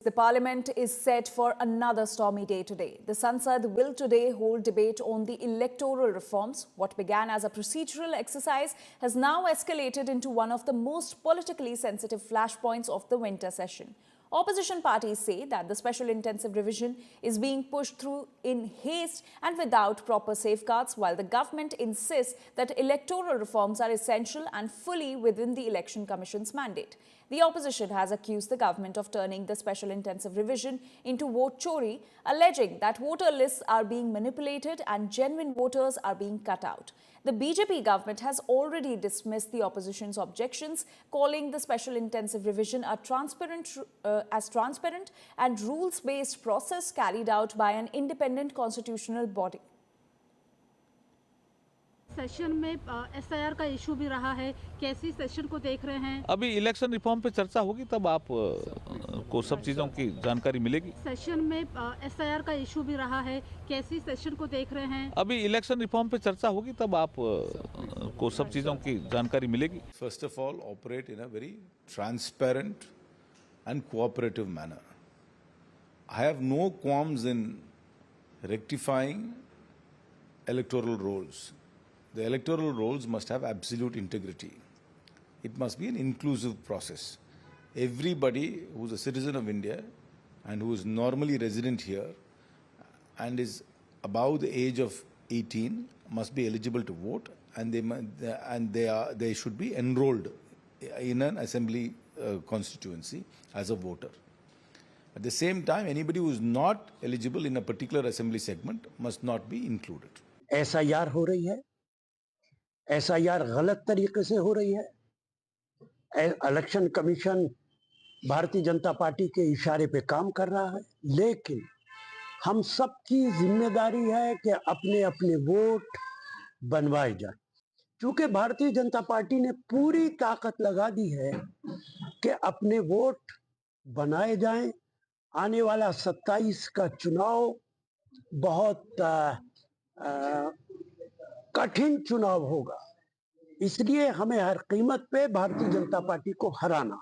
The Parliament is set for another stormy day today. The Sansad will today hold debate on the electoral reforms. What began as a procedural exercise has now escalated into one of the most politically sensitive flashpoints of the winter session. Opposition parties say that the special intensive revision is being pushed through in haste and without proper safeguards, while the government insists that electoral reforms are essential and fully within the Election Commission's mandate. The opposition has accused the government of turning the special intensive revision into vote chori, alleging that voter lists are being manipulated and genuine voters are being cut out. The BJP government has already dismissed the opposition's objections, calling the special intensive revision a transparent and rules-based process carried out by an independent constitutional body. Session में SIR का issue भी रहा है, कैसी session को देख रहे हैं? अभी इलेक्शन रिफॉर्म पे चर्चा होगी तब आप को सब चीजों की जानकारी मिलेगी। सेशन में एसआईआर का इशू भी रहा है, कैसी सेशन को देख रहे हैं? अभी इलेक्शन रिफॉर्म पे चर्चा होगी तब आप को सब चीजों की जानकारी मिलेगी। First of all, operate in a very transparent and cooperative manner. I have no qualms in rectifying electoral rolls. The electoral rolls must have absolute integrity. It must be an inclusive process. Everybody who is a citizen of India and who is normally resident here and is above the age of 18 must be eligible to vote, and they should be enrolled in an assembly constituency as a voter. At the same time, anybody who is not eligible in a particular assembly segment must not be included. SIR हो रही है, SIR गलत तरीके से हो रही है। Election commission Bharatiya Janata party के इशारे पे काम कर रहा है, लेकिन हम सबकी जिम्मेदारी है कि अपने अपने वोट बनवाए जाए। क्योंकि भारतीय जनता पार्टी ने पूरी ताकत लगा दी है कि अपने वोट बनाए जाएं। आने वाला 27 का चुनाव बहुत कठिन चुनाव होगा, इसलिए हमें हर कीमत पे भारतीय जनता पार्टी को हराना।